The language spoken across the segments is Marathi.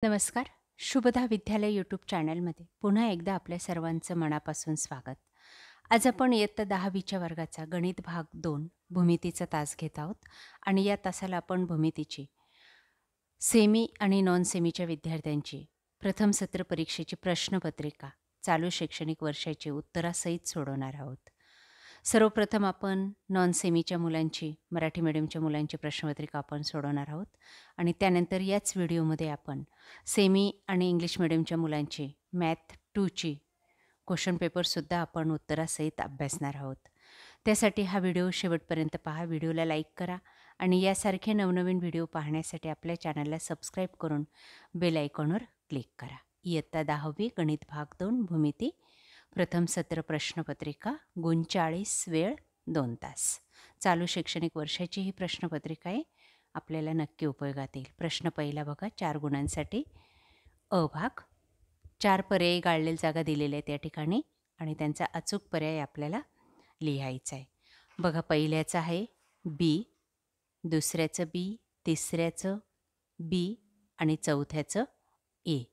नमस्कार. शुभदा विद्यालय यूट्यूब चॅनलमध्ये पुन्हा एकदा आपल्या सर्वांचं मनापासून स्वागत. आज आपण इयत्ता 10वीच्या वर्गाचा गणित भाग 2 भूमितीचा तास घेत आहोत आणि या तासाला आपण भूमितीची सेमी आणि नॉन सेमीच्या विद्यार्थ्यांची प्रथम सत्र परीक्षेची प्रश्नपत्रिका चालू शैक्षणिक वर्षाची उत्तरासहित सोडवणार आहोत. सर्वप्रथम आपण नॉन सेमीच्या मुलांची मराठी मीडियमच्या मुलांची प्रश्नपत्रिका आपण सोडवणार आहोत आणि त्यानंतर याच व्हिडिओमध्ये आपण सेमी आणि इंग्लिश मीडियमच्या मुलांची मॅथ 2ची क्वेश्चन पेपरसुद्धा आपण उत्तरासहित अभ्यासणार आहोत. त्यासाठी हा व्हिडिओ शेवटपर्यंत पहा. व्हिडिओला लाईक करा आणि यासारखे नवनवीन व्हिडिओ पाहण्यासाठी आपल्या चॅनलला सबस्क्राईब करून बेल आयकॉनवर क्लिक करा. इयत्ता 10वी गणित भाग 2 भूमिती प्रथम सत्र प्रश्नपत्रिका गुण 40 वेळ 2 तास. चालू शैक्षणिक वर्षाची ही प्रश्नपत्रिका आहे, आपल्याला नक्की उपयोगात येईल. प्रश्न पहिला बघा, 4 गुणांसाठी अ भाग. 4 पर्यायी गाळलेली जागा दिलेल्या आहेत या ठिकाणी आणि त्यांचा अचूक पर्याय आपल्याला लिहायचा आहे. बघा, पहिल्याचं आहे बी, दुसऱ्याचं बी, तिसऱ्याचं बी आणि चौथ्याचं ए.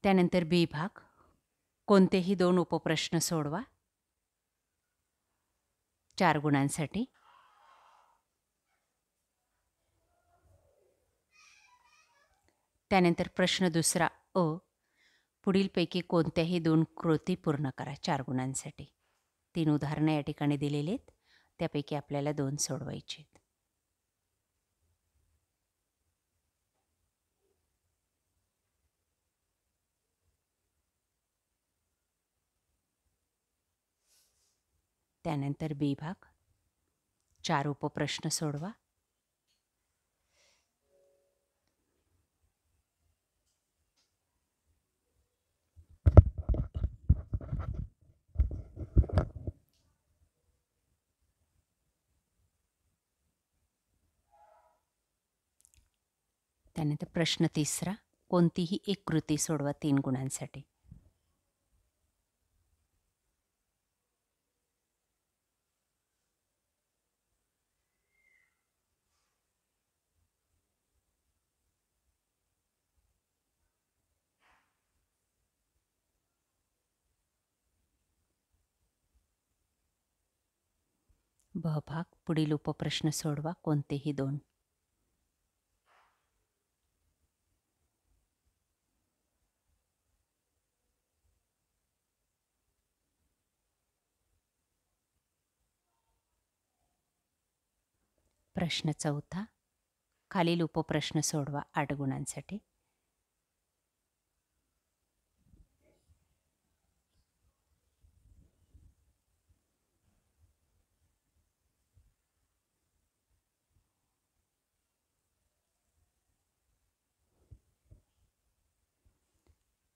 त्यानंतर बी भाग, कोणतेही 2 उपप्रश्न सोडवा 4 गुणांसाठी. त्यानंतर प्रश्न दुसरा अ, पुढीलपैकी कोणत्याही 2 कृती पूर्ण करा 4 गुणांसाठी. 3 उदाहरणं या ठिकाणी दिलेली आहेत, त्यापैकी आपल्याला 2 सोडवायचे आहेत. त्यानंतर बी भाग, 4 उपप्रश्न सोडवा. त्यानंतर प्रश्न तिसरा, कोणतीही एक कृती सोडवा 3 गुणांसाठी. ब भाग, पुढील उपप्रश्न सोडवा कोणतेही 2. प्रश्न चौथा, खालील उपप्रश्न सोडवा 8 गुणांसाठी.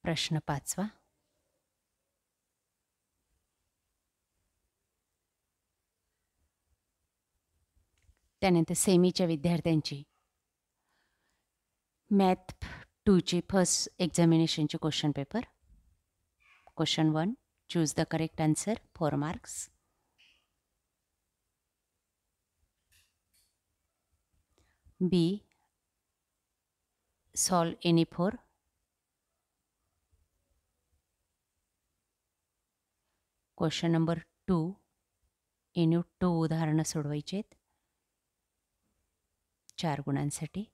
प्रश्न पाचवा, त्यानंतर सेमीच्या विद्यार्थ्यांची मॅथ 2ची फर्स्ट एक्झामिनेशनची question paper. Question 1, choose the correct answer 4 marks. B, solve any 4. Question number 2, any 2 उदाहरणं सोडवायची आहेत 4 गुणांसाठी.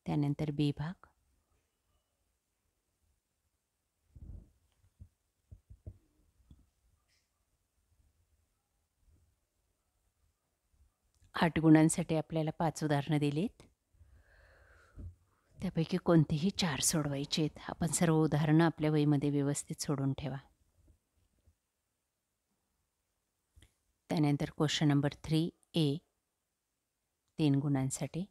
त्यानंतर बी भाग, आठ गुणांसाठी आपल्याला 5 उदाहरणं दिलीत, त्यापैकी कोणतीही 4 सोडवायची आहेत. आपण सर्व उदाहरणं आपल्या वहीमध्ये व्यवस्थित सोडून ठेवा. त्यानंतर क्वेश्चन नंबर 3 ए, 3 गुणांसाठी.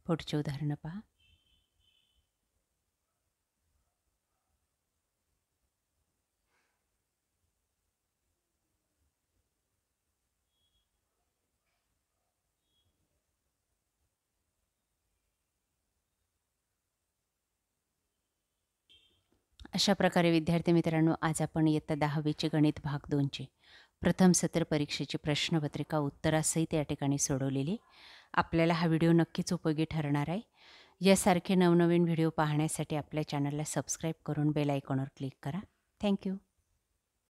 पुढची उदाहरणं पहा. अशा प्रकारे विद्यार्थी मित्रांनो, आज आपण इयत्ता 10वीचे गणित भाग 2ची प्रथम सत्र परीक्षेची प्रश्नपत्रिका उत्तरासहित या ठिकाणी सोडवलेली. आपल्याला हा व्हिडिओ नक्कीच उपयोगी ठरणार आहे. यासारखे नवनवीन व्हिडिओ पाहण्यासाठी आपल्या चॅनलला सबस्क्राईब करून बेल आयकॉनवर क्लिक करा. थँक्यू.